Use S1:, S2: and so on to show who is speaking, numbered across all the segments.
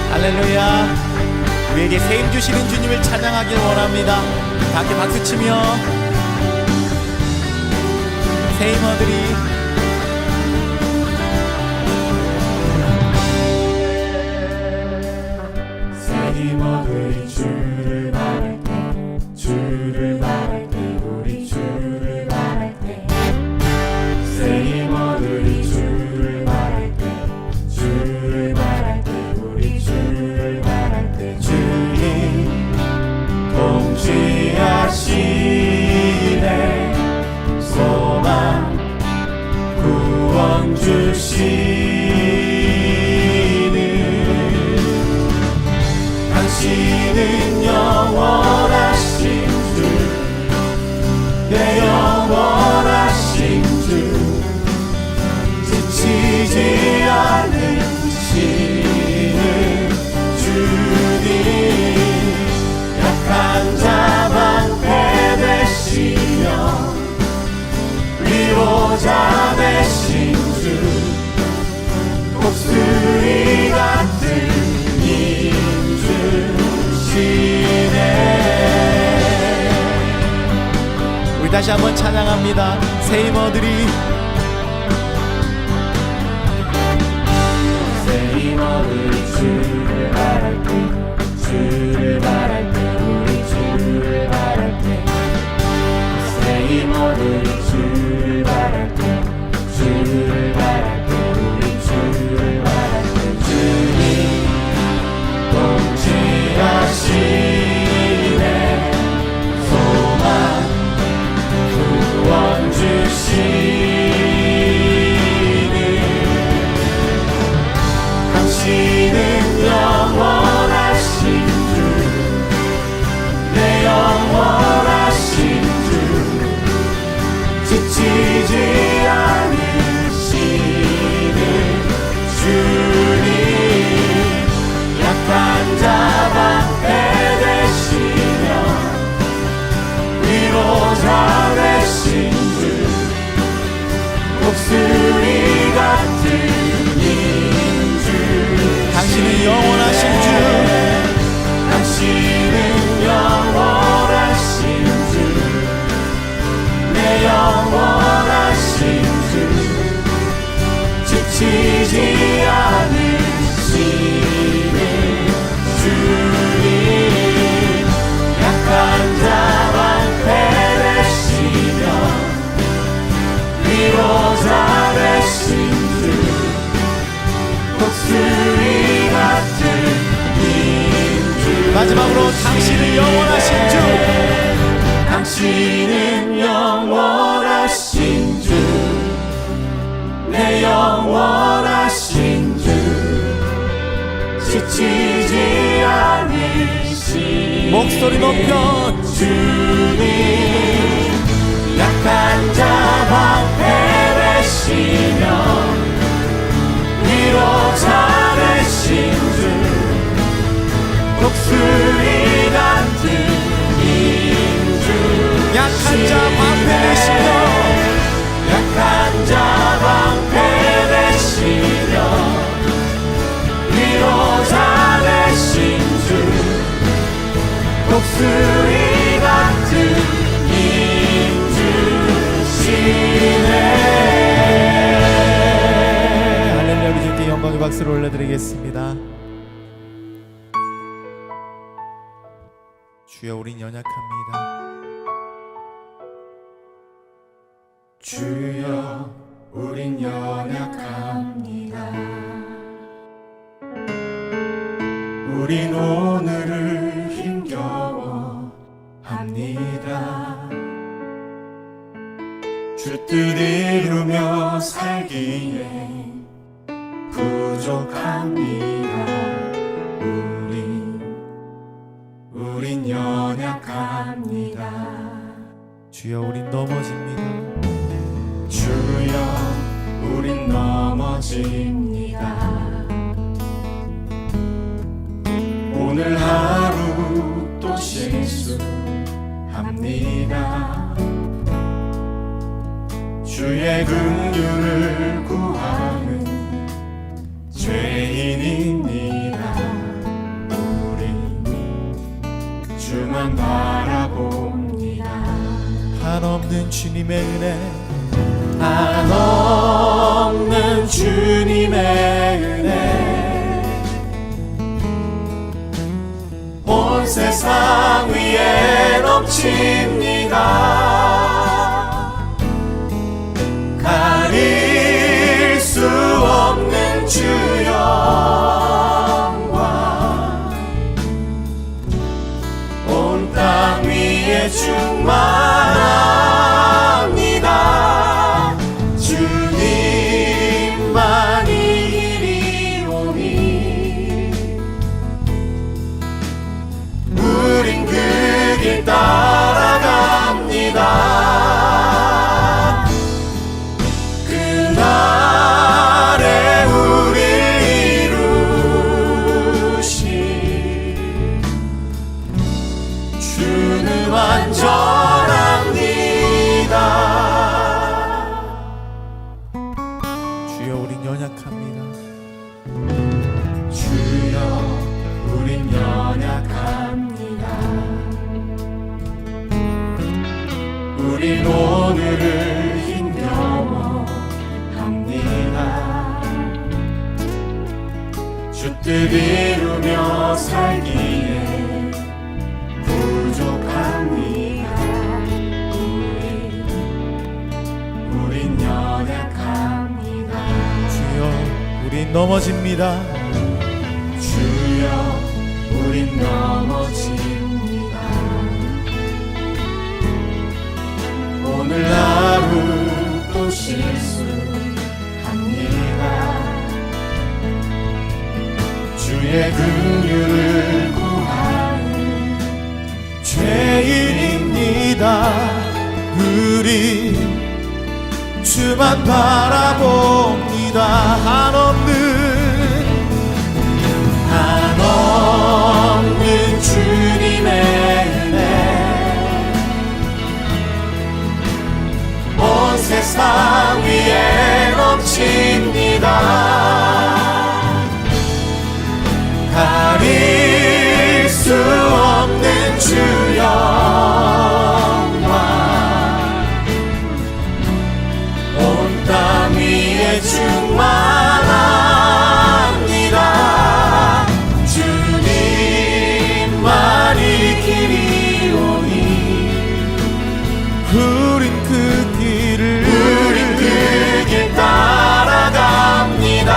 S1: 할렐루야. 우리에게 세임 주시는 주님을 찬양하길 원합니다. 함께 박수치며 세임어들이
S2: 주를 바랄 때, 주를 바랄 때, 우리 주를 바랄 때, 세임어들이 주를 바랄 때, 주를 바랄 때, 우리 주를 바랄 때, 주님 통치하시네, 소망 구원 주시는 당신은 영원하신 주, 내 영원하신 주, 지치지 않으시는 주님, 약한 자 방패 되시며 위로자 되신 주, 목소리 같은
S1: 우리 다시 한번 찬양합니다. 세임어들이
S2: 주를 바랄 때, 주를 바랄 때, 우리 주를 바랄 때, 세임어들이 주를 바랄 때, 주를 바랄 때, 우리 주를 바랄 때, 주님 통치하시네, 소망 구원 주시는 당신은 영원하신 주, 내 영원하신 주, 지치지 않으시는 주님, 약한 자 방패 되시며 위로자 되신 주, 목소리 같은 인주,
S1: 당신은 영원하신 주,
S2: 당신은 영원하신 주, 내 영원하신 주, 지치지 않으시는 주님, 약한 자 방패 되시며 위로자 되신 주, 목소리 같은 인주,
S1: 마지막으로 당신은 영원하신 주,
S2: 당신은 영원하신 주, 내 영원하신 주, 지치지 않으신
S1: 목소리 높여
S2: 주님, 약한 자 방패 되시며 위로자 되신 주, 목소리 같은 인주,
S1: 약한 자 방패 되시며
S2: 약한 자 방패 되시며 위로자 되신 주, 목소리 같은 인주시네.
S1: 할렐루야. 우리 주께 영광의 박수를 올려드리겠습니다. 주여, 우린 연약합니다.
S2: 주여 우린 연약합니다. 우린 오늘을 힘겨워 합니다. 주 뜻 이루며 살기에 부족합니다. 우린 연약합니다.
S1: 주여 우린 넘어집니다.
S2: 주여 우린 넘어집니다. 오늘 하루 또 실수합니다. 주의 긍휼을 구하는 죄인입니다. 우린 주만 바라봅니다.
S1: 한없는 주님의 은혜,
S2: 한없는 주님의 은혜, 온 세상 위에 넘칩니다. 가릴 수 없는 주 영광, 온 땅 위에 충만합니다. 주님만이 이리오니 우린 그 길 따라갑니다. 그날에 우릴 이루실 주는 완전합니다.
S1: 주여 우린 연약합니다.
S2: 주여 우린 연약합니다. 우린 오늘을 힘겨워 합니다. 주 뜻 이루며 살기에 부족합니다. 우린 연약합니다.
S1: 주여 우린 넘어집니다.
S2: 주여 우린 넘어집니다. 오늘 하루 또 실수합니다. 주의 긍휼을 구하는
S1: 죄인입니다. 우리 주만 바라봅니다.
S2: 한없는 주님의 은혜, 온 세상 위에 넘칩니다. 가릴 수 없는 주 영광, 온 땅 위에 충만합니다. 주님만이 길이오니
S1: 우린 그 길을
S2: 따라갑니다.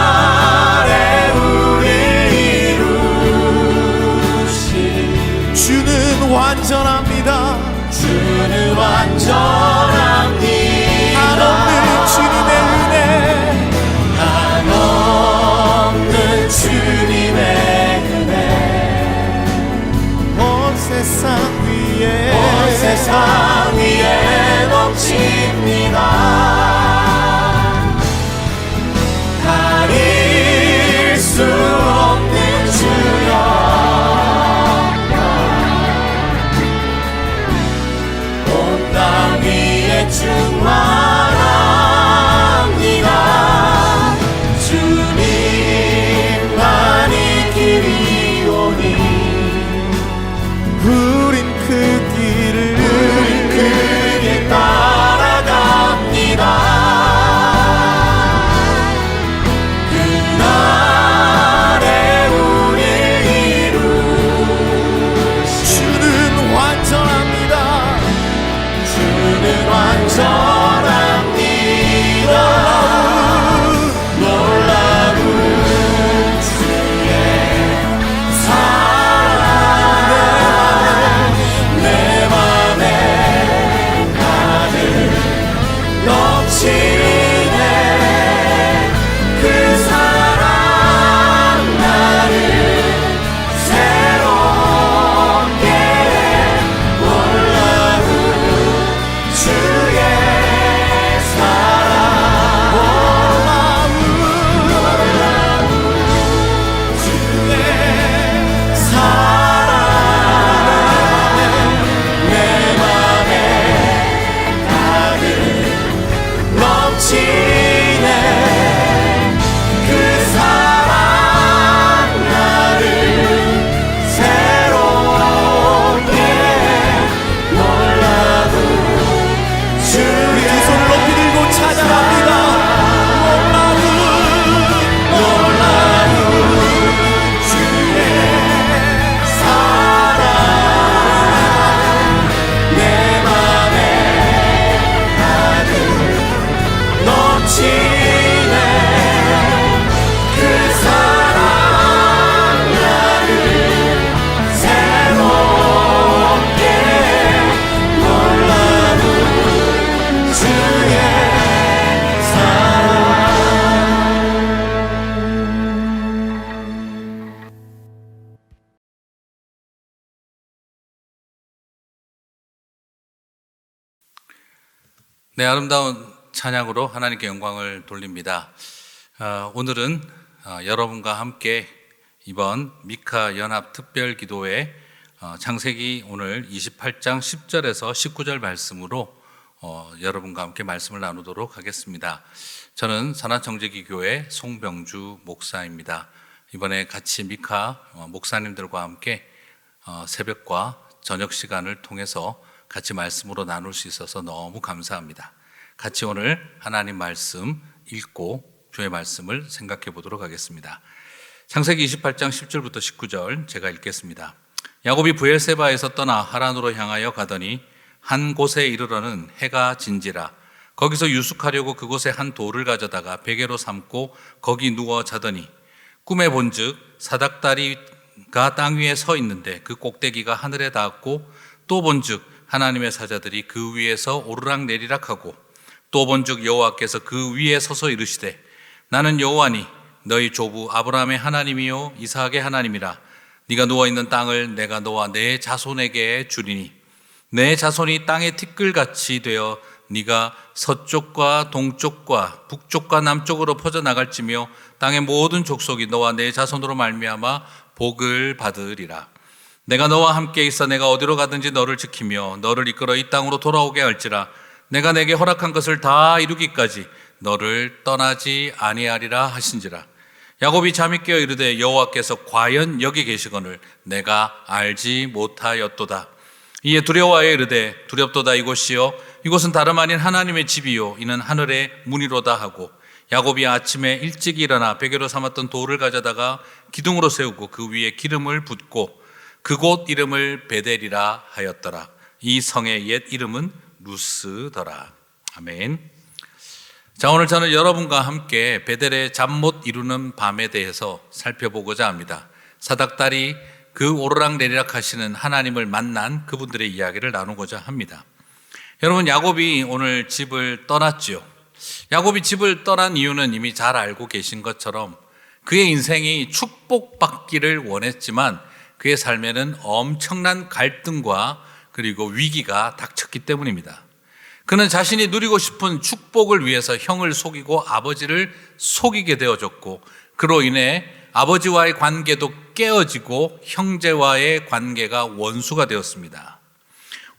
S2: 그날에 우릴 이루실
S1: 주는 완전합니다.
S2: 주는 완전합니다.
S1: 한없는 주님의 은혜,
S2: 한없는 주님의 은혜,
S1: 온 세상 위에
S2: 넘칩니다. 가릴 수 없는 주 영광, 온 땅 위에 충만합니다. 주님만이 길이오니
S1: 우린 그 길을
S2: 따라갑니다. 그날에 우릴 이루실
S1: 주는 완전합니다.
S2: 주는 완전
S3: 네, 아름다운 찬양으로 하나님께 영광을 돌립니다. 오늘은 여러분과 함께 이번 미카 연합 특별 기도회 창세기 오늘 28장 10절에서 19절 말씀으로 여러분과 함께 말씀을 나누도록 하겠습니다. 저는 산하청지기 교회 송병주 목사입니다. 이번에 같이 미카 목사님들과 함께 새벽과 저녁 시간을 통해서 같이 말씀으로 나눌 수 있어서 너무 감사합니다. 같이 오늘 하나님 말씀 읽고 주의 말씀을 생각해 보도록 하겠습니다. 창세기 28장 10절부터 19절 제가 읽겠습니다. 야곱이 브엘세바에서 떠나 하란으로 향하여 가더니 한 곳에 이르러는 해가 진지라. 거기서 유숙하려고 그곳에 한 돌을 가져다가 베개로 삼고 거기 누워 자더니 꿈에 본즉 사닥다리가 땅 위에 서 있는데 그 꼭대기가 하늘에 닿았고 또 본즉 하나님의 사자들이 그 위에서 오르락 내리락 하고 또 본즉 여호와께서 그 위에 서서 이르시되 나는 여호와니 너희 조부 아브라함의 하나님이요 이삭의 하나님이라. 네가 누워있는 땅을 내가 너와 내 자손에게 주리니 내 자손이 땅의 티끌같이 되어 네가 서쪽과 동쪽과 북쪽과 남쪽으로 퍼져나갈지며 땅의 모든 족속이 너와 내 자손으로 말미암아 복을 받으리라. 내가 너와 함께 있어 내가 어디로 가든지 너를 지키며 너를 이끌어 이 땅으로 돌아오게 할지라. 내가 내게 허락한 것을 다 이루기까지 너를 떠나지 아니하리라 하신지라. 야곱이 잠이 깨어 이르되 여호와께서 과연 여기 계시거늘 내가 알지 못하였도다. 이에 두려워하여 이르되 두렵도다. 이곳이요 이곳은 다름 아닌 하나님의 집이요 이는 하늘의 문이로다 하고 야곱이 아침에 일찍 일어나 베개로 삼았던 돌을 가져다가 기둥으로 세우고 그 위에 기름을 붓고 그곳 이름을 베델이라 하였더라. 이 성의 옛 이름은 루스더라. 아멘. 자, 오늘 저는 여러분과 함께 베델의 잠 못 이루는 밤에 대해서 살펴보고자 합니다. 사닥다리 그 오르락 내리락 하시는 하나님을 만난 그분들의 이야기를 나누고자 합니다. 여러분, 야곱이 오늘 집을 떠났죠. 야곱이 집을 떠난 이유는 이미 잘 알고 계신 것처럼 그의 인생이 축복받기를 원했지만 그의 삶에는 엄청난 갈등과 그리고 위기가 닥쳤기 때문입니다. 그는 자신이 누리고 싶은 축복을 위해서 형을 속이고 아버지를 속이게 되어졌고 그로 인해 아버지와의 관계도 깨어지고 형제와의 관계가 원수가 되었습니다.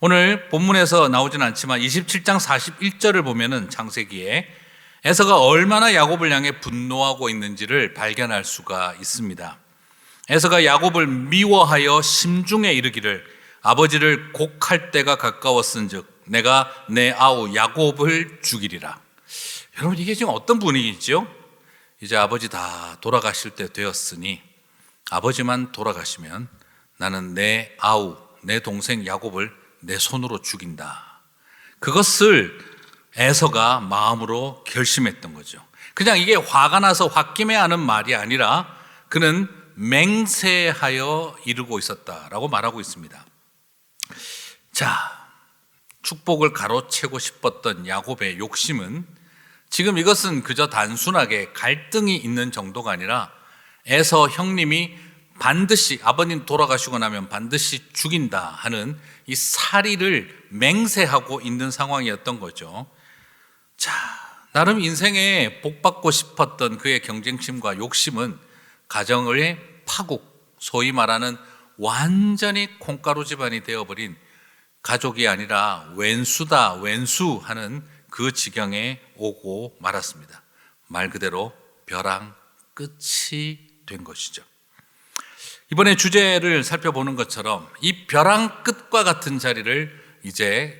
S3: 오늘 본문에서 나오진 않지만 27장 41절을 보면은 창세기에 에서가 얼마나 야곱을 향해 분노하고 있는지를 발견할 수가 있습니다. 에서가 야곱을 미워하여 심중에 이르기를 아버지를 곡할 때가 가까웠은즉 내가 내 아우 야곱을 죽이리라. 여러분, 이게 지금 어떤 분위기죠? 이제 아버지 다 돌아가실 때 되었으니 아버지만 돌아가시면 나는 내 아우 내 동생 야곱을 내 손으로 죽인다. 그것을 에서가 마음으로 결심했던 거죠. 그냥 이게 화가 나서 홧김에 하는 말이 아니라 그는 맹세하여 이루고 있었다라고 말하고 있습니다. 자, 축복을 가로채고 싶었던 야곱의 욕심은 지금 이것은 그저 단순하게 갈등이 있는 정도가 아니라 에서 형님이 반드시 아버님 돌아가시고 나면 반드시 죽인다 하는 이 살의를 맹세하고 있는 상황이었던 거죠. 자, 나름 인생에 복받고 싶었던 그의 경쟁심과 욕심은 가정의 파국, 소위 말하는 완전히 콩가루 집안이 되어버린 가족이 아니라 왼수다 왼수 하는 그 지경에 오고 말았습니다. 말 그대로 벼랑 끝이 된 것이죠. 이번에 주제를 살펴보는 것처럼 이 벼랑 끝과 같은 자리를 이제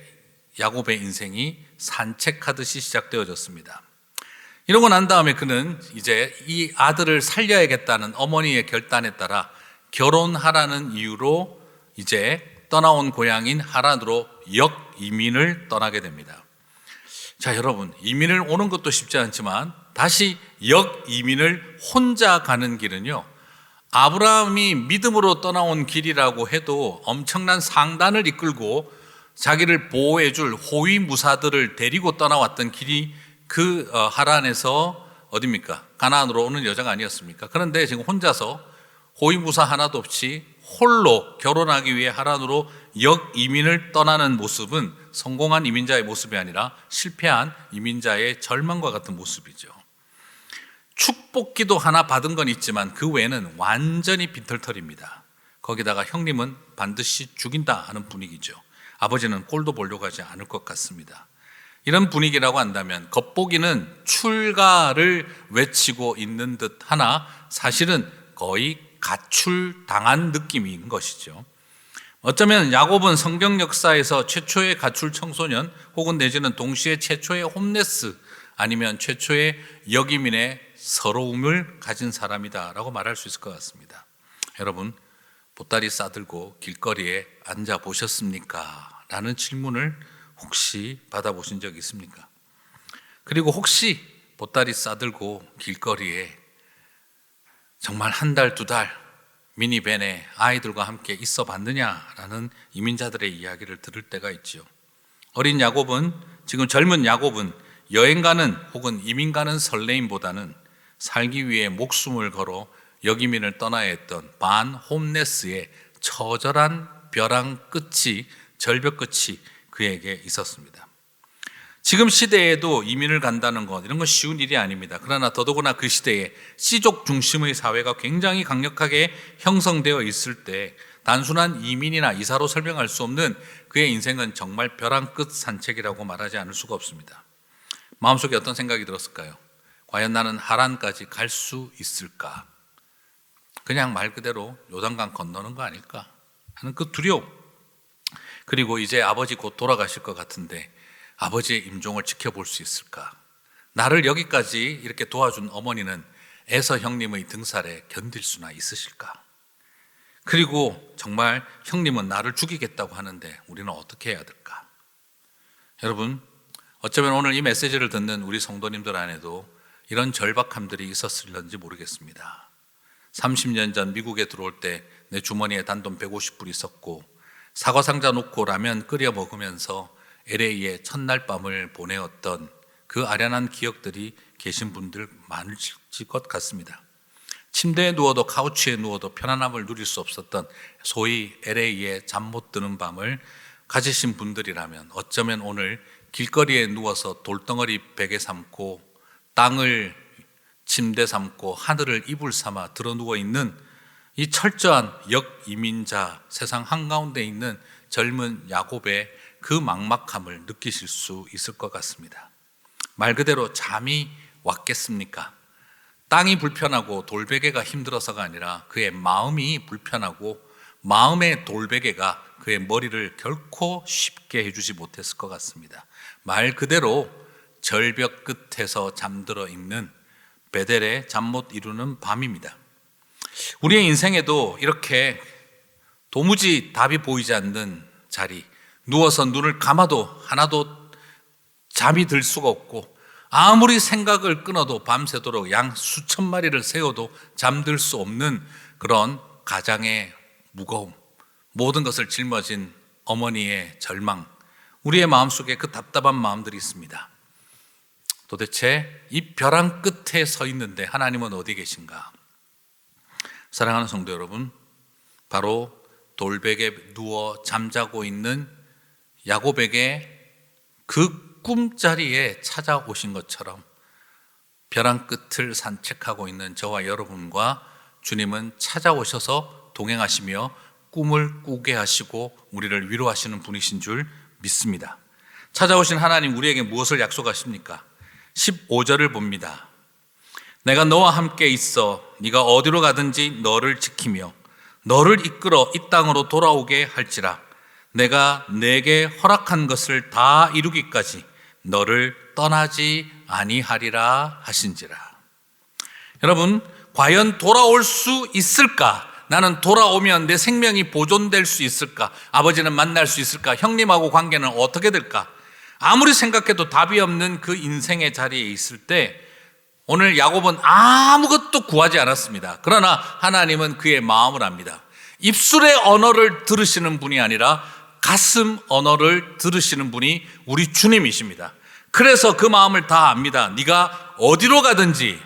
S3: 야곱의 인생이 산책하듯이 시작되어졌습니다. 이러고 난 다음에 그는 이제 이 아들을 살려야겠다는 어머니의 결단에 따라 결혼하라는 이유로 이제 떠나온 고향인 하란으로 역이민을 떠나게 됩니다. 자, 여러분, 이민을 오는 것도 쉽지 않지만 다시 역이민을 혼자 가는 길은요, 아브라함이 믿음으로 떠나온 길이라고 해도 엄청난 상단을 이끌고 자기를 보호해줄 호위무사들을 데리고 떠나왔던 길이 그 하란에서 어디입니까? 가나안으로 오는 여자가 아니었습니까? 그런데 지금 혼자서 호위무사 하나도 없이 홀로 결혼하기 위해 하란으로 역이민을 떠나는 모습은 성공한 이민자의 모습이 아니라 실패한 이민자의 절망과 같은 모습이죠. 축복기도 하나 받은 건 있지만 그 외에는 완전히 빈털털입니다. 거기다가 형님은 반드시 죽인다 하는 분위기죠. 아버지는 꼴도 보려고 하지 않을 것 같습니다. 이런 분위기라고 한다면 겉보기는 출가를 외치고 있는 듯 하나 사실은 거의 가출당한 느낌인 것이죠. 어쩌면 야곱은 성경 역사에서 최초의 가출 청소년 혹은 내지는 동시에 최초의 홈레스 아니면 최초의 여기민의 서러움을 가진 사람이다라고 말할 수 있을 것 같습니다. 여러분, 보따리 싸들고 길거리에 앉아 보셨습니까? 라는 질문을 혹시 받아보신 적 있습니까? 그리고 혹시 보따리 싸들고 길거리에 정말 한 달, 두 달 미니밴에 아이들과 함께 있어 봤느냐라는 이민자들의 이야기를 들을 때가 있죠. 어린 야곱은, 지금 젊은 야곱은 여행 가는 혹은 이민 가는 설레임보다는 살기 위해 목숨을 걸어 여기민을 떠나야 했던 반 홈레스의 처절한 벼랑 끝이, 절벽 끝이 그에게 있었습니다. 지금 시대에도 이민을 간다는 것, 이런 건 쉬운 일이 아닙니다. 그러나 더더구나 그 시대에 씨족 중심의 사회가 굉장히 강력하게 형성되어 있을 때 단순한 이민이나 이사로 설명할 수 없는 그의 인생은 정말 벼랑 끝 산책이라고 말하지 않을 수가 없습니다. 마음속에 어떤 생각이 들었을까요? 과연 나는 하란까지 갈 수 있을까? 그냥 말 그대로 요단강 건너는 거 아닐까 하는 그 두려움. 그리고 이제 아버지 곧 돌아가실 것 같은데 아버지의 임종을 지켜볼 수 있을까? 나를 여기까지 이렇게 도와준 어머니는 에서 형님의 등살에 견딜 수나 있으실까? 그리고 정말 형님은 나를 죽이겠다고 하는데 우리는 어떻게 해야 될까? 여러분, 어쩌면 오늘 이 메시지를 듣는 우리 성도님들 안에도 이런 절박함들이 있었을런지 모르겠습니다. 30년 전 미국에 들어올 때 내 주머니에 단돈 150불 있었고 사과 상자 놓고 라면 끓여 먹으면서 LA에 첫날 밤을 보내었던 그 아련한 기억들이 계신 분들 많으실 것 같습니다. 침대에 누워도 카우치에 누워도 편안함을 누릴 수 없었던 소위 LA에 잠 못 드는 밤을 가지신 분들이라면 어쩌면 오늘 길거리에 누워서 돌덩어리 베개 삼고 땅을 침대 삼고 하늘을 이불 삼아 들어 누워 있는 이 철저한 역이민자, 세상 한가운데 있는 젊은 야곱의 그 막막함을 느끼실 수 있을 것 같습니다. 말 그대로 잠이 왔겠습니까? 땅이 불편하고 돌베개가 힘들어서가 아니라 그의 마음이 불편하고 마음의 돌베개가 그의 머리를 결코 쉽게 해주지 못했을 것 같습니다. 말 그대로 절벽 끝에서 잠들어 있는 베델의 잠 못 이루는 밤입니다. 우리의 인생에도 이렇게 도무지 답이 보이지 않는 자리, 누워서 눈을 감아도 하나도 잠이 들 수가 없고 아무리 생각을 끊어도 밤새도록 양 수천 마리를 세워도 잠들 수 없는 그런 가장의 무거움, 모든 것을 짊어진 어머니의 절망, 우리의 마음속에 그 답답한 마음들이 있습니다. 도대체 이 벼랑 끝에 서 있는데 하나님은 어디 계신가? 사랑하는 성도 여러분, 바로 돌베개에 누워 잠자고 있는 야곱에게 그 꿈자리에 찾아오신 것처럼 벼랑 끝을 산책하고 있는 저와 여러분과 주님은 찾아오셔서 동행하시며 꿈을 꾸게 하시고 우리를 위로하시는 분이신 줄 믿습니다. 찾아오신 하나님, 우리에게 무엇을 약속하십니까? 15절을 봅니다. 내가 너와 함께 있어 네가 어디로 가든지 너를 지키며 너를 이끌어 이 땅으로 돌아오게 할지라. 내가 내게 허락한 것을 다 이루기까지 너를 떠나지 아니하리라 하신지라. 여러분, 과연 돌아올 수 있을까? 나는 돌아오면 내 생명이 보존될 수 있을까? 아버지는 만날 수 있을까? 형님하고 관계는 어떻게 될까? 아무리 생각해도 답이 없는 그 인생의 자리에 있을 때 오늘 야곱은 아무것도 구하지 않았습니다. 그러나 하나님은 그의 마음을 압니다. 입술의 언어를 들으시는 분이 아니라 가슴 언어를 들으시는 분이 우리 주님이십니다. 그래서 그 마음을 다 압니다. 네가 어디로 가든지,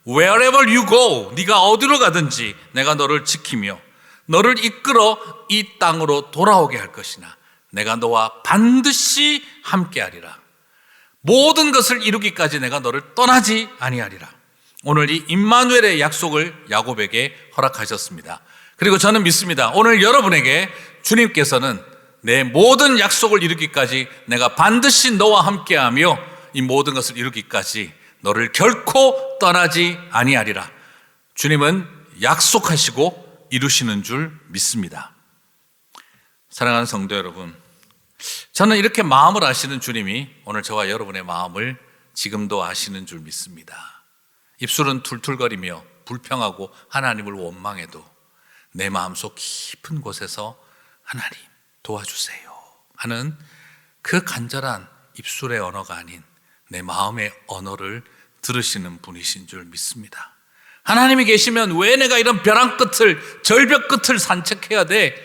S3: wherever you go, 네가 어디로 가든지 내가 너를 지키며 너를 이끌어 이 땅으로 돌아오게 할 것이나 내가 너와 반드시 함께하리라. 모든 것을 이루기까지 내가 너를 떠나지 아니하리라. 오늘 이 임마누엘의 약속을 야곱에게 허락하셨습니다. 그리고 저는 믿습니다. 오늘 여러분에게 주님께서는 내 모든 약속을 이루기까지 내가 반드시 너와 함께하며 이 모든 것을 이루기까지 너를 결코 떠나지 아니하리라. 주님은 약속하시고 이루시는 줄 믿습니다. 사랑하는 성도 여러분, 저는 이렇게 마음을 아시는 주님이 오늘 저와 여러분의 마음을 지금도 아시는 줄 믿습니다. 입술은 툴툴거리며 불평하고 하나님을 원망해도 내 마음속 깊은 곳에서 하나님 도와주세요 하는 그 간절한 입술의 언어가 아닌 내 마음의 언어를 들으시는 분이신 줄 믿습니다. 하나님이 계시면 왜 내가 이런 벼랑 끝을, 절벽 끝을 산책해야 돼?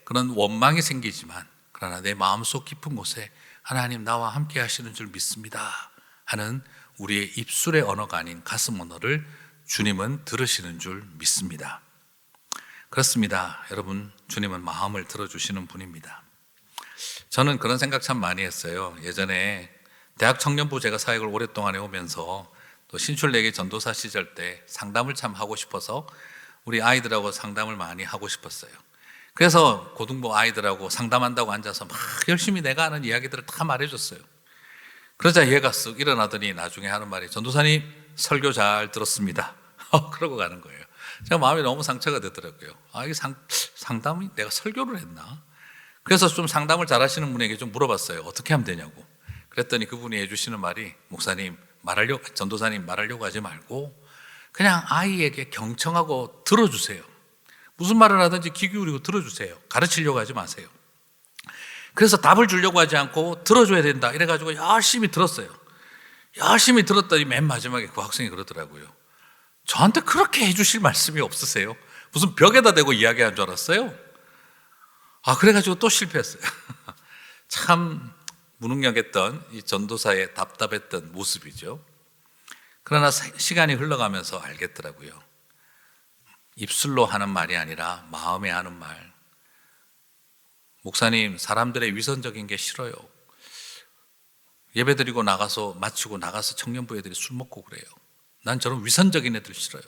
S3: 그런 원망이 생기지만 그러나 내 마음속 깊은 곳에 하나님 나와 함께 하시는 줄 믿습니다 하는 우리의 입술의 언어가 아닌 가슴 언어를 주님은 들으시는 줄 믿습니다. 그렇습니다. 여러분, 주님은 마음을 들어주시는 분입니다. 저는 그런 생각 참 많이 했어요. 예전에 대학 청년부 제가 사역을 오랫동안 해오면서 또 신출내기 전도사 시절 때 상담을 참 하고 싶어서 우리 아이들하고 상담을 많이 하고 싶었어요. 그래서 고등부 아이들하고 상담한다고 앉아서 막 열심히 내가 아는 이야기들을 다 말해줬어요. 그러자 얘가 쓱 일어나더니 나중에 하는 말이 전도사님 설교 잘 들었습니다. 그러고 가는 거예요. 제가 마음이 너무 상처가 되더라고요. 이게 상담이 내가 설교를 했나? 그래서 좀 상담을 잘 하시는 분에게 좀 물어봤어요. 어떻게 하면 되냐고. 그랬더니 그분이 해주시는 말이 목사님 전도사님 말하려고 하지 말고 그냥 아이에게 경청하고 들어주세요. 무슨 말을 하든지 귀 기울이고 들어주세요. 가르치려고 하지 마세요. 그래서 답을 주려고 하지 않고 들어줘야 된다 이래가지고 열심히 들었어요. 열심히 들었더니 맨 마지막에 그 학생이 그러더라고요. 저한테 그렇게 해주실 말씀이 없으세요? 무슨 벽에다 대고 이야기한 줄 알았어요? 그래가지고 또 실패했어요. 참 무능력했던 이 전도사의 답답했던 모습이죠. 그러나 시간이 흘러가면서 알겠더라고요. 입술로 하는 말이 아니라 마음에 하는 말. 목사님, 사람들의 위선적인 게 싫어요. 예배드리고 나가서 마치고 나가서 청년부 애들이 술 먹고 그래요. 난 저런 위선적인 애들 싫어요.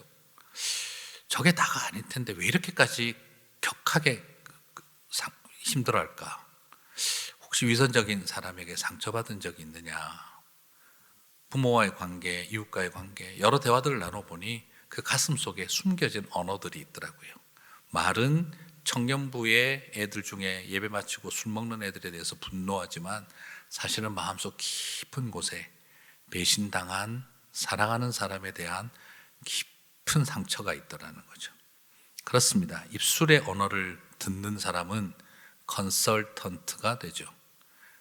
S3: 저게 다가 아닐 텐데 왜 이렇게까지 격하게 힘들어할까? 혹시 위선적인 사람에게 상처받은 적이 있느냐? 부모와의 관계, 이웃과의 관계, 여러 대화들을 나눠보니 그 가슴 속에 숨겨진 언어들이 있더라고요. 말은 청년부의 애들 중에 예배 마치고 술 먹는 애들에 대해서 분노하지만 사실은 마음속 깊은 곳에 배신당한 사랑하는 사람에 대한 깊은 상처가 있더라는 거죠. 그렇습니다. 입술의 언어를 듣는 사람은 컨설턴트가 되죠.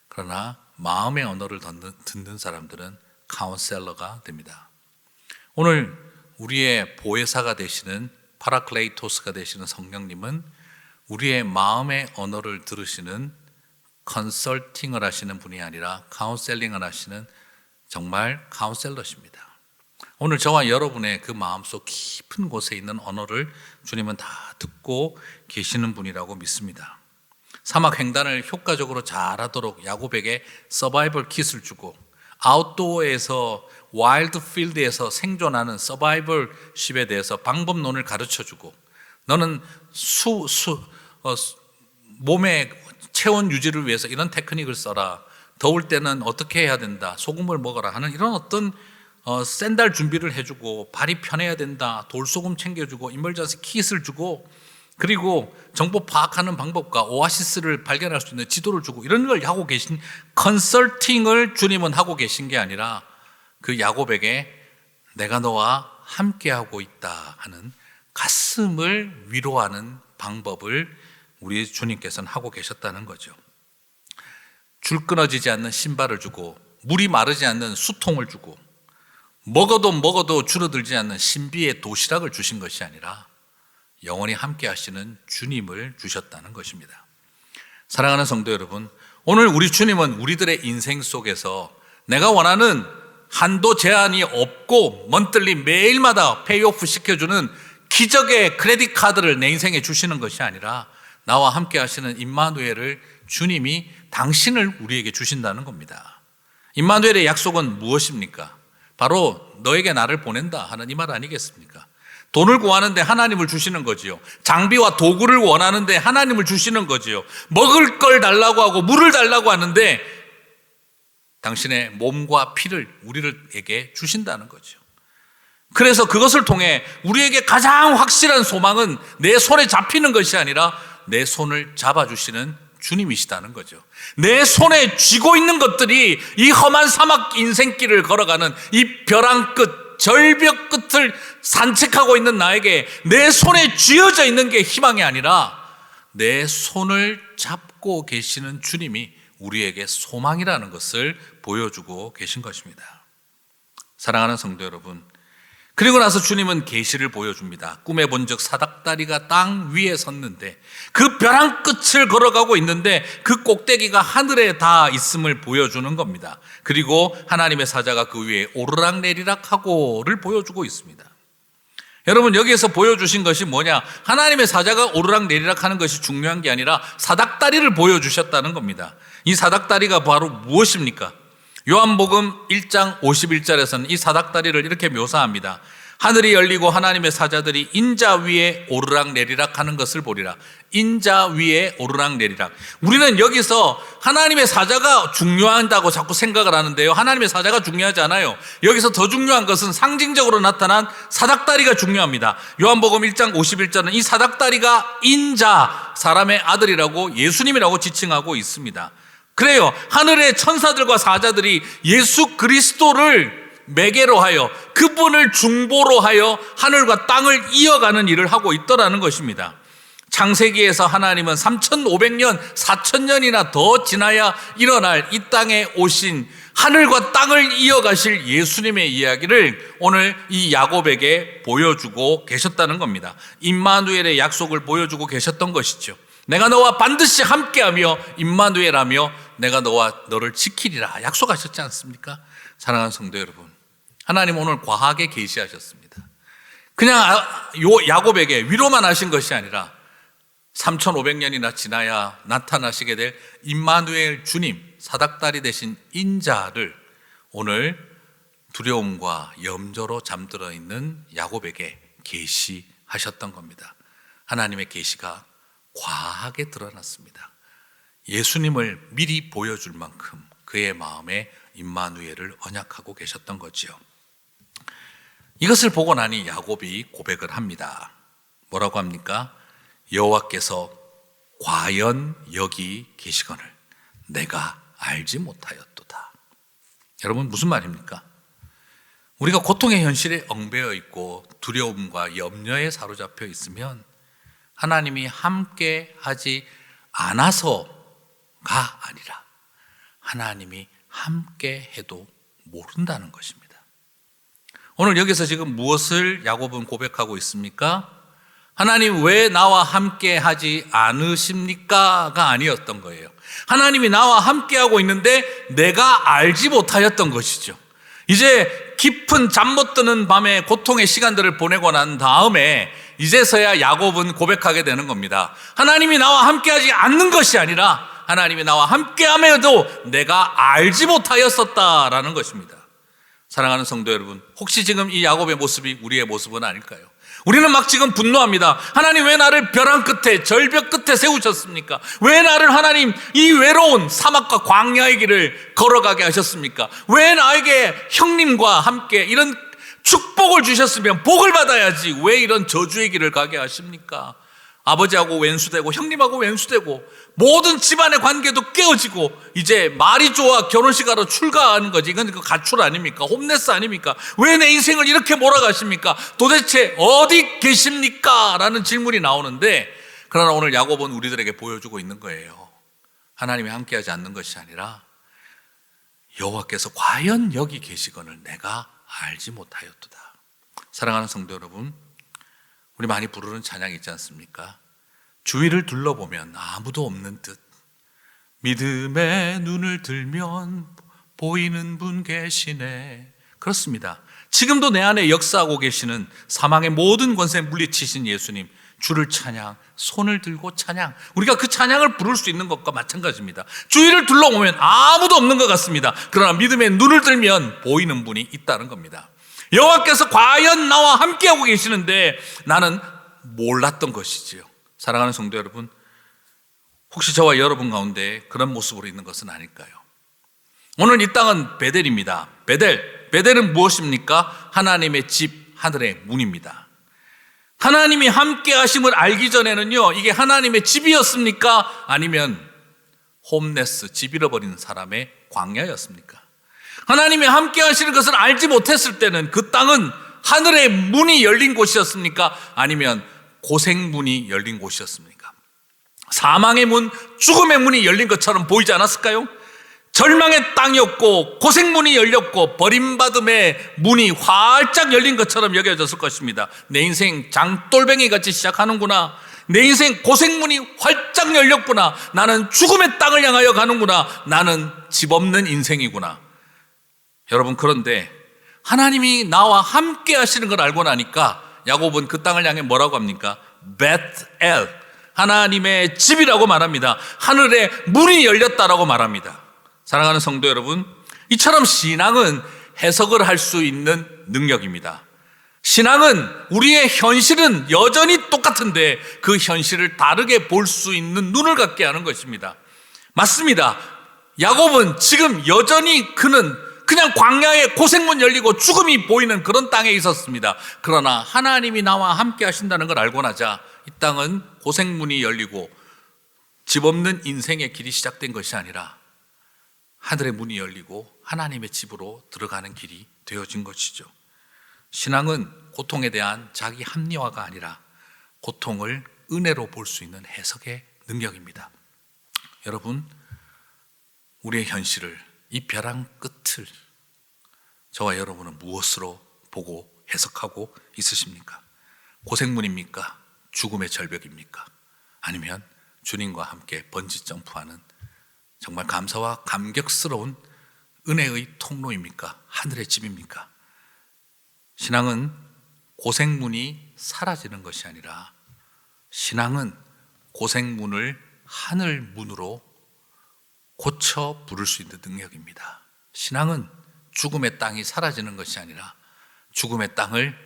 S3: 그러나 마음의 언어를 듣는 사람들은 카운셀러가 됩니다. 오늘 우리의 보혜사가 되시는 파라클레이토스가 되시는 성령님은 우리의 마음의 언어를 들으시는 컨설팅을 하시는 분이 아니라 카운셀링을 하시는 정말 카운셀러십니다. 오늘 저와 여러분의 그 마음속 깊은 곳에 있는 언어를 주님은 다 듣고 계시는 분이라고 믿습니다. 사막 횡단을 효과적으로 잘하도록 야곱에게 서바이벌 킷을 주고 아웃도어에서 와일드 필드에서 생존하는 서바이벌십에 대해서 방법론을 가르쳐주고 너는 몸의 체온 유지를 위해서 이런 테크닉을 써라. 더울 때는 어떻게 해야 된다. 소금을 먹어라 하는 이런 어떤 샌달 준비를 해주고 발이 편해야 된다. 돌소금 챙겨주고 이멀전시 킷을 주고 그리고 정보 파악하는 방법과 오아시스를 발견할 수 있는 지도를 주고 이런 걸 하고 계신 컨설팅을 주님은 하고 계신 게 아니라 그 야곱에게 내가 너와 함께하고 있다 하는 가슴을 위로하는 방법을 우리 주님께서는 하고 계셨다는 거죠. 줄 끊어지지 않는 신발을 주고 물이 마르지 않는 수통을 주고 먹어도 줄어들지 않는 신비의 도시락을 주신 것이 아니라 영원히 함께 하시는 주님을 주셨다는 것입니다. 사랑하는 성도 여러분, 오늘 우리 주님은 우리들의 인생 속에서 내가 원하는 한도 제한이 없고 먼틀리 매일마다 페이오프 시켜주는 기적의 크레딧 카드를 내 인생에 주시는 것이 아니라 나와 함께 하시는 임마누엘을 주님이 당신을 우리에게 주신다는 겁니다. 임마누엘의 약속은 무엇입니까? 바로 너에게 나를 보낸다 하는 이 말 아니겠습니까? 돈을 구하는데 하나님을 주시는 거지요. 장비와 도구를 원하는데 하나님을 주시는 거지요. 먹을 걸 달라고 하고 물을 달라고 하는데 당신의 몸과 피를 우리에게 주신다는 거죠. 그래서 그것을 통해 우리에게 가장 확실한 소망은 내 손에 잡히는 것이 아니라 내 손을 잡아주시는 주님이시다는 거죠. 내 손에 쥐고 있는 것들이 이 험한 사막 인생길을 걸어가는 이 벼랑 끝, 절벽 끝을 산책하고 있는 나에게 내 손에 쥐어져 있는 게 희망이 아니라 내 손을 잡고 계시는 주님이 우리에게 소망이라는 것을 보여주고 계신 것입니다. 사랑하는 성도 여러분, 그리고 나서 주님은 계시를 보여줍니다. 꿈에 본 적 사닥다리가 땅 위에 섰는데 그 벼랑 끝을 걸어가고 있는데 그 꼭대기가 하늘에 닿아 있음을 보여주는 겁니다. 그리고 하나님의 사자가 그 위에 오르락내리락 하고를 보여주고 있습니다. 여러분, 여기에서 보여주신 것이 뭐냐? 하나님의 사자가 오르락내리락 하는 것이 중요한 게 아니라 사닥다리를 보여주셨다는 겁니다. 이 사닥다리가 바로 무엇입니까? 요한복음 1장 51절에서는 이 사닥다리를 이렇게 묘사합니다. 하늘이 열리고 하나님의 사자들이 인자 위에 오르락내리락 하는 것을 보리라. 인자 위에 오르락내리락. 우리는 여기서 하나님의 사자가 중요하다고 자꾸 생각을 하는데요, 하나님의 사자가 중요하지 않아요. 여기서 더 중요한 것은 상징적으로 나타난 사닥다리가 중요합니다. 요한복음 1장 51절은 이 사닥다리가 인자, 사람의 아들이라고, 예수님이라고 지칭하고 있습니다. 그래요. 하늘의 천사들과 사자들이 예수 그리스도를 매개로 하여 그분을 중보로 하여 하늘과 땅을 이어가는 일을 하고 있더라는 것입니다. 창세기에서 하나님은 3,500년, 4,000년이나 더 지나야 일어날 이 땅에 오신 하늘과 땅을 이어가실 예수님의 이야기를 오늘 이 야곱에게 보여주고 계셨다는 겁니다. 임마누엘의 약속을 보여주고 계셨던 것이죠. 내가 너와 반드시 함께하며 임마누엘하며 내가 너를 지키리라 약속하셨지 않습니까? 사랑하는 성도 여러분, 하나님 오늘 과하게 계시하셨습니다. 그냥 야곱에게 위로만 하신 것이 아니라 3,500년이나 지나야 나타나시게 될 임마누엘 주님, 사닥다리 대신 인자를 오늘 두려움과 염려로 잠들어 있는 야곱에게 계시하셨던 겁니다. 하나님의 계시가 과하게 드러났습니다. 예수님을 미리 보여줄 만큼 그의 마음에 임마누엘을 언약하고 계셨던 거지요. 이것을 보고 나니 야곱이 고백을 합니다. 뭐라고 합니까? 여호와께서 과연 여기 계시거늘 내가 알지 못하였도다. 여러분, 무슨 말입니까? 우리가 고통의 현실에 엉배어 있고 두려움과 염려에 사로잡혀 있으면 하나님이 함께 하지 않아서가 아니라 하나님이 함께 해도 모른다는 것입니다. 오늘 여기서 지금 무엇을 야곱은 고백하고 있습니까? 하나님 왜 나와 함께 하지 않으십니까?가 아니었던 거예요. 하나님이 나와 함께 하고 있는데 내가 알지 못하였던 것이죠. 이제 깊은 잠 못 드는 밤에 고통의 시간들을 보내고 난 다음에 이제서야 야곱은 고백하게 되는 겁니다. 하나님이 나와 함께하지 않는 것이 아니라 하나님이 나와 함께함에도 내가 알지 못하였었다라는 것입니다. 사랑하는 성도 여러분, 혹시 지금 이 야곱의 모습이 우리의 모습은 아닐까요? 우리는 막 지금 분노합니다. 하나님 왜 나를 벼랑 끝에, 절벽 끝에 세우셨습니까? 왜 나를 하나님 이 외로운 사막과 광야의 길을 걸어가게 하셨습니까? 왜 나에게 형님과 함께 이런 축복을 주셨으면 복을 받아야지 왜 이런 저주의 길을 가게 하십니까? 아버지하고 왼수되고 형님하고 왼수되고 모든 집안의 관계도 깨어지고 이제 말이 좋아 결혼식 하러 출가하는 거지. 이건 그 가출 아닙니까? 홈레스 아닙니까? 왜 내 인생을 이렇게 몰아가십니까? 도대체 어디 계십니까? 라는 질문이 나오는데, 그러나 오늘 야곱은 우리들에게 보여주고 있는 거예요. 하나님이 함께하지 않는 것이 아니라 여호와께서 과연 여기 계시거늘 내가 알지 못하였도다. 사랑하는 성도 여러분, 우리 많이 부르는 찬양이 있지 않습니까? 주위를 둘러보면 아무도 없는 듯 믿음의 눈을 들면 보이는 분 계시네. 그렇습니다. 지금도 내 안에 역사하고 계시는 사망의 모든 권세 물리치신 예수님, 주를 찬양, 손을 들고 찬양. 우리가 그 찬양을 부를 수 있는 것과 마찬가지입니다. 주위를 둘러보면 아무도 없는 것 같습니다. 그러나 믿음의 눈을 들면 보이는 분이 있다는 겁니다. 여호와께서 과연 나와 함께하고 계시는데 나는 몰랐던 것이지요. 사랑하는 성도 여러분, 혹시 저와 여러분 가운데 그런 모습으로 있는 것은 아닐까요? 오늘 이 땅은 베델입니다. 베델은 무엇입니까? 하나님의 집, 하늘의 문입니다. 하나님이 함께 하심을 알기 전에는요, 이게 하나님의 집이었습니까? 아니면 홈레스, 집 잃어버린 사람의 광야였습니까? 하나님이 함께 하시는 것을 알지 못했을 때는 그 땅은 하늘의 문이 열린 곳이었습니까? 아니면 고생문이 열린 곳이었습니까? 사망의 문, 죽음의 문이 열린 것처럼 보이지 않았을까요? 절망의 땅이었고 고생문이 열렸고 버림받음의 문이 활짝 열린 것처럼 여겨졌을 것입니다. 내 인생 장돌뱅이 같이 시작하는구나. 내 인생 고생문이 활짝 열렸구나. 나는 죽음의 땅을 향하여 가는구나. 나는 집 없는 인생이구나. 여러분, 그런데 하나님이 나와 함께 하시는 걸 알고 나니까 야곱은 그 땅을 향해 뭐라고 합니까? 베트엘, 하나님의 집이라고 말합니다. 하늘의 문이 열렸다라고 말합니다. 사랑하는 성도 여러분, 이처럼 신앙은 해석을 할 수 있는 능력입니다. 신앙은 우리의 현실은 여전히 똑같은데 그 현실을 다르게 볼 수 있는 눈을 갖게 하는 것입니다. 맞습니다. 야곱은 지금 여전히 그는 그냥 광야에 고생문 열리고 죽음이 보이는 그런 땅에 있었습니다. 그러나 하나님이 나와 함께 하신다는 걸 알고 나자 이 땅은 고생문이 열리고 집 없는 인생의 길이 시작된 것이 아니라 하늘의 문이 열리고 하나님의 집으로 들어가는 길이 되어진 것이죠. 신앙은 고통에 대한 자기 합리화가 아니라 고통을 은혜로 볼 수 있는 해석의 능력입니다. 여러분, 우리의 현실을, 이 벼랑 끝을 저와 여러분은 무엇으로 보고 해석하고 있으십니까? 고생문입니까? 죽음의 절벽입니까? 아니면 주님과 함께 번지 점프하는 정말 감사와 감격스러운 은혜의 통로입니까? 하늘의 집입니까? 신앙은 고생문이 사라지는 것이 아니라 신앙은 고생문을 하늘문으로 고쳐 부를 수 있는 능력입니다. 신앙은 죽음의 땅이 사라지는 것이 아니라 죽음의 땅을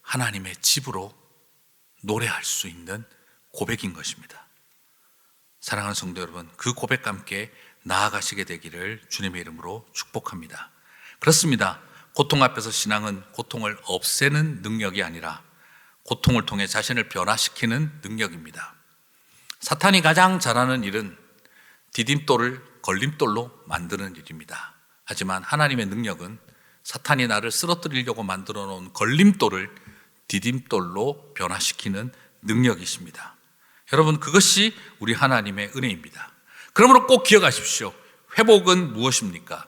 S3: 하나님의 집으로 노래할 수 있는 고백인 것입니다. 사랑하는 성도 여러분, 그 고백과 함께 나아가시게 되기를 주님의 이름으로 축복합니다. 그렇습니다. 고통 앞에서 신앙은 고통을 없애는 능력이 아니라 고통을 통해 자신을 변화시키는 능력입니다. 사탄이 가장 잘하는 일은 디딤돌을 걸림돌로 만드는 일입니다. 하지만 하나님의 능력은 사탄이 나를 쓰러뜨리려고 만들어 놓은 걸림돌을 디딤돌로 변화시키는 능력이십니다. 여러분, 그것이 우리 하나님의 은혜입니다. 그러므로 꼭 기억하십시오. 회복은 무엇입니까?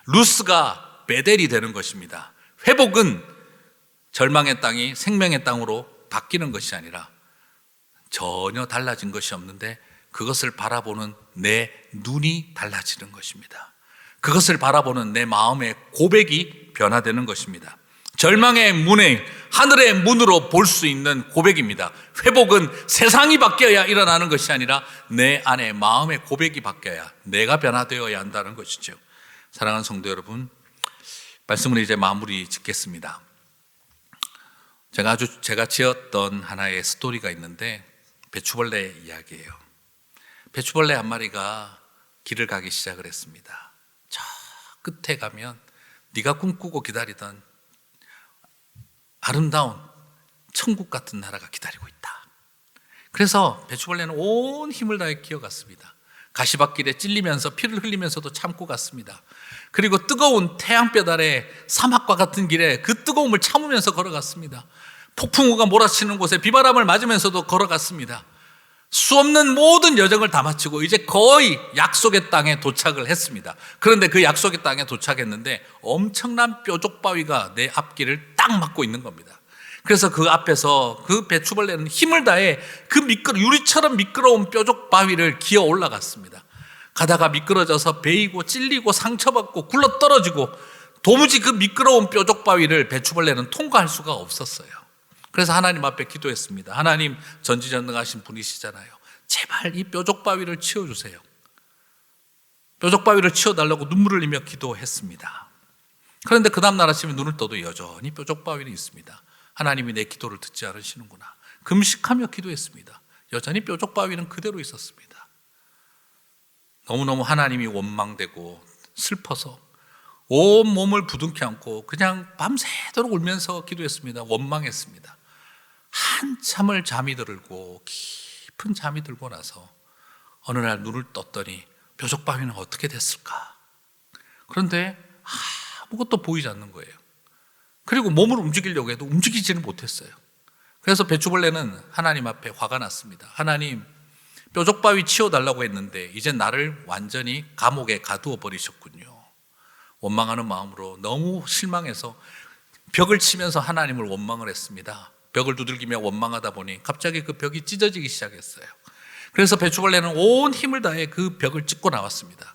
S3: 루스가 베델이 되는 것입니다. 회복은 절망의 땅이 생명의 땅으로 바뀌는 것이 아니라 전혀 달라진 것이 없는데 그것을 바라보는 내 눈이 달라지는 것입니다. 그것을 바라보는 내 마음의 고백이 변화되는 것입니다. 절망의 문에 하늘의 문으로 볼 수 있는 고백입니다. 회복은 세상이 바뀌어야 일어나는 것이 아니라 내 안에 마음의 고백이 바뀌어야 내가 변화되어야 한다는 것이죠. 사랑하는 성도 여러분, 말씀을 이제 마무리 짓겠습니다. 제가 지었던 하나의 스토리가 있는데 배추벌레 이야기예요. 배추벌레 한 마리가 길을 가기 시작을 했습니다. 저 끝에 가면 네가 꿈꾸고 기다리던 아름다운 천국 같은 나라가 기다리고 있다. 그래서 배추벌레는 온 힘을 다해 기어갔습니다. 가시밭길에 찔리면서 피를 흘리면서도 참고 갔습니다. 그리고 뜨거운 태양볕 아래 사막과 같은 길에 그 뜨거움을 참으면서 걸어갔습니다. 폭풍우가 몰아치는 곳에 비바람을 맞으면서도 걸어갔습니다. 수없는 모든 여정을 다 마치고 이제 거의 약속의 땅에 도착을 했습니다. 그런데 그 약속의 땅에 도착했는데 엄청난 뾰족바위가 내 앞길을 딱 막고 있는 겁니다. 그래서 그 앞에서 그 배추벌레는 힘을 다해 그 유리처럼 미끄러운 뾰족바위를 기어 올라갔습니다. 가다가 미끄러져서 베이고 찔리고 상처받고 굴러떨어지고 도무지 그 미끄러운 뾰족바위를 배추벌레는 통과할 수가 없었어요. 그래서 하나님 앞에 기도했습니다. 하나님, 전지전능하신 분이시잖아요. 제발 이 뾰족바위를 치워주세요. 뾰족바위를 치워달라고 눈물을 흘리며 기도했습니다. 그런데 그 다음날 아침에 눈을 떠도 여전히 뾰족바위는 있습니다. 하나님이 내 기도를 듣지 않으시는구나. 금식하며 기도했습니다. 여전히 뾰족바위는 그대로 있었습니다. 너무너무 하나님이 원망되고 슬퍼서 온 몸을 부둥켜 안고 그냥 밤새도록 울면서 기도했습니다. 원망했습니다. 한참을 잠이 들고 깊은 잠이 들고 나서 어느 날 눈을 떴더니 뾰족바위는 어떻게 됐을까? 그런데 아무것도 보이지 않는 거예요. 그리고 몸을 움직이려고 해도 움직이지는 못했어요. 그래서 배추벌레는 하나님 앞에 화가 났습니다. 하나님, 뾰족바위 치워달라고 했는데 이제 나를 완전히 감옥에 가두어 버리셨군요. 원망하는 마음으로 너무 실망해서 벽을 치면서 하나님을 원망을 했습니다. 벽을 두들기며 원망하다 보니 갑자기 그 벽이 찢어지기 시작했어요. 그래서 배추벌레는 온 힘을 다해 그 벽을 찢고 나왔습니다.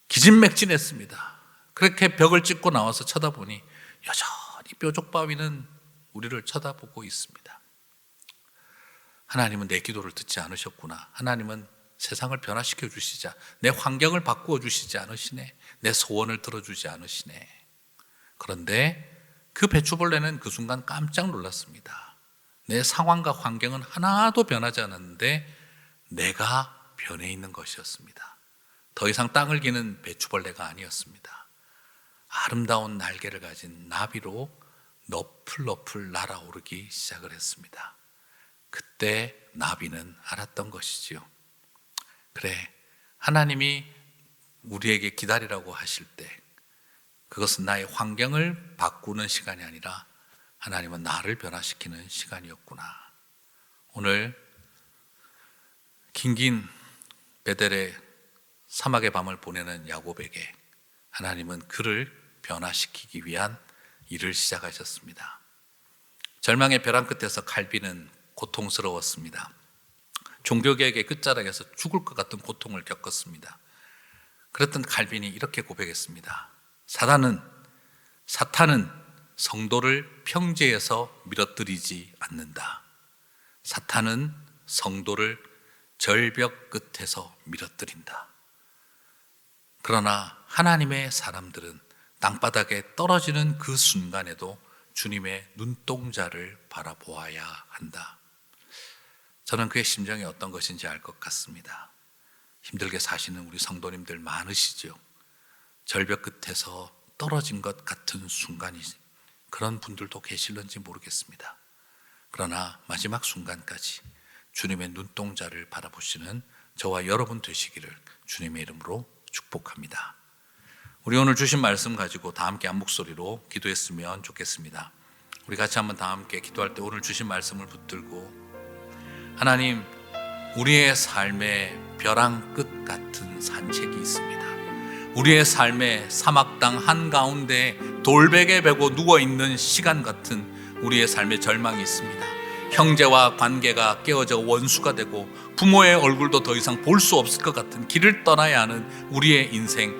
S3: 기진맥진했습니다. 그렇게 벽을 찢고 나와서 쳐다보니 여전히 뾰족바위는 우리를 쳐다보고 있습니다. 하나님은 내 기도를 듣지 않으셨구나. 하나님은 세상을 변화시켜 주시자, 내 환경을 바꾸어 주시지 않으시네. 내 소원을 들어주지 않으시네. 그런데 그 배추벌레는 그 순간 깜짝 놀랐습니다. 내 상황과 환경은 하나도 변하지 않았는데 내가 변해 있는 것이었습니다. 더 이상 땅을 기는 배추벌레가 아니었습니다. 아름다운 날개를 가진 나비로 너풀너풀 날아오르기 시작을 했습니다. 그때 나비는 알았던 것이지요. 그래, 하나님이 우리에게 기다리라고 하실 때 그것은 나의 환경을 바꾸는 시간이 아니라 하나님은 나를 변화시키는 시간이었구나. 오늘 긴긴 베델의 사막의 밤을 보내는 야곱에게 하나님은 그를 변화시키기 위한 일을 시작하셨습니다. 절망의 벼랑 끝에서 칼빈은 고통스러웠습니다. 종교개혁의 끝자락에서 죽을 것 같은 고통을 겪었습니다. 그랬던 칼빈이 이렇게 고백했습니다. 사탄은 성도를 평지에서 밀어뜨리지 않는다. 사탄은 성도를 절벽 끝에서 밀어뜨린다. 그러나 하나님의 사람들은 땅바닥에 떨어지는 그 순간에도 주님의 눈동자를 바라보아야 한다. 저는 그의 심정이 어떤 것인지 알 것 같습니다. 힘들게 사시는 우리 성도님들 많으시죠. 절벽 끝에서 떨어진 것 같은 순간이 그런 분들도 계실런지 모르겠습니다. 그러나 마지막 순간까지 주님의 눈동자를 바라보시는 저와 여러분 되시기를 주님의 이름으로 축복합니다. 우리 오늘 주신 말씀 가지고 다 함께 한 목소리로 기도했으면 좋겠습니다. 우리 같이 한번 다 함께 기도할 때 오늘 주신 말씀을 붙들고, 하나님, 우리의 삶에 벼랑 끝 같은 산책이 있습니다. 우리의 삶에 사막 땅 한가운데 돌베개 베고 누워있는 시간 같은 우리의 삶의 절망이 있습니다. 형제와 관계가 깨어져 원수가 되고 부모의 얼굴도 더 이상 볼 수 없을 것 같은 길을 떠나야 하는 우리의 인생,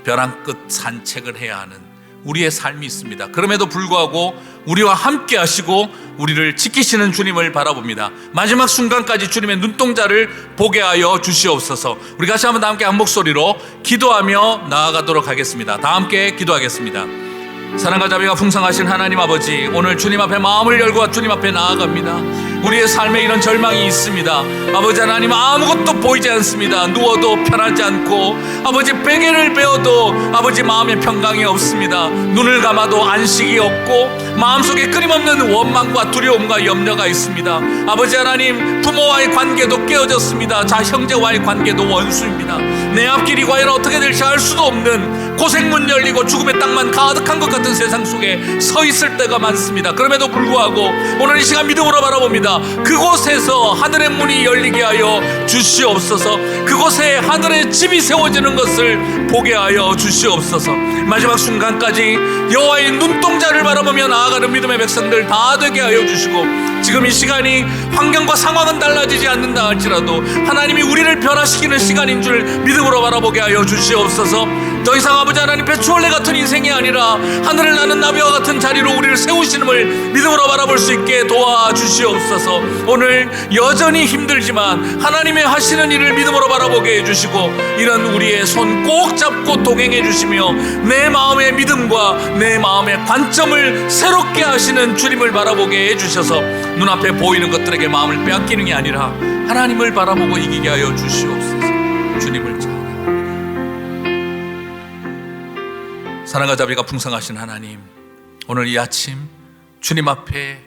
S3: 벼랑 끝 산책을 해야 하는 우리의 삶이 있습니다. 그럼에도 불구하고 우리와 함께 하시고 우리를 지키시는 주님을 바라봅니다. 마지막 순간까지 주님의 눈동자를 보게 하여 주시옵소서. 우리 같이 한번 다 함께 한 목소리로 기도하며 나아가도록 하겠습니다. 다 함께 기도하겠습니다. 사랑과 자비가 풍성하신 하나님 아버지, 오늘 주님 앞에 마음을 열고 주님 앞에 나아갑니다. 우리의 삶에 이런 절망이 있습니다. 아버지 하나님, 아무것도 보이지 않습니다. 누워도 편하지 않고, 아버지 베개를 베어도 아버지 마음에 평강이 없습니다. 눈을 감아도 안식이 없고 마음속에 끊임없는 원망과 두려움과 염려가 있습니다. 아버지 하나님, 부모와의 관계도 깨어졌습니다. 형제와의 관계도 원수입니다. 내 앞길이 과연 어떻게 될지 알 수도 없는 고생문 열리고 죽음의 땅만 가득한 것 같은 세상 속에 서 있을 때가 많습니다. 그럼에도 불구하고 오늘 이 시간 믿음으로 바라봅니다. 그곳에서 하늘의 문이 열리게 하여 주시옵소서. 그곳에 하늘의 집이 세워지는 것을 보게 하여 주시옵소서. 마지막 순간까지 여호와의 눈동자를 바라보며 나아가는 믿음의 백성들 다 되게 하여 주시고, 지금 이 시간이 환경과 상황은 달라지지 않는다 할지라도 하나님이 우리를 변화시키는 시간인 줄 믿음으로 바라보게 하여 주시옵소서. 더 이상 아버지 하나님, 배추벌레 같은 인생이 아니라 하늘을 나는 나비와 같은 자리로 우리를 세우시는을 믿음으로 바라볼 수 있게 도와주시옵소서. 오늘 여전히 힘들지만 하나님의 하시는 일을 믿음으로 바라보게 해주시고 이런 우리의 손 꼭 잡고 동행해 주시며 내 마음의 믿음과 내 마음의 관점을 새롭게 하시는 주님을 바라보게 해주셔서 눈앞에 보이는 것들에게 마음을 빼앗기는 게 아니라 하나님을 바라보고 이기게 하여 주시옵소서. 주님을 찬양합니다. 사랑과 자비가 풍성하신 하나님, 오늘 이 아침 주님 앞에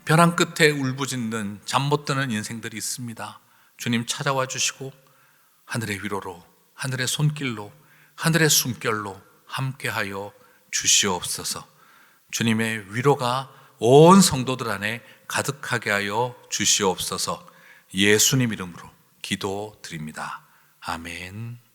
S3: 벼랑 끝에 울부짖는 잠 못 드는 인생들이 있습니다. 주님 찾아와 주시고 하늘의 위로로, 하늘의 손길로, 하늘의 숨결로 함께하여 주시옵소서. 주님의 위로가 온 성도들 안에 가득하게 하여 주시옵소서. 예수님 이름으로 기도드립니다. 아멘.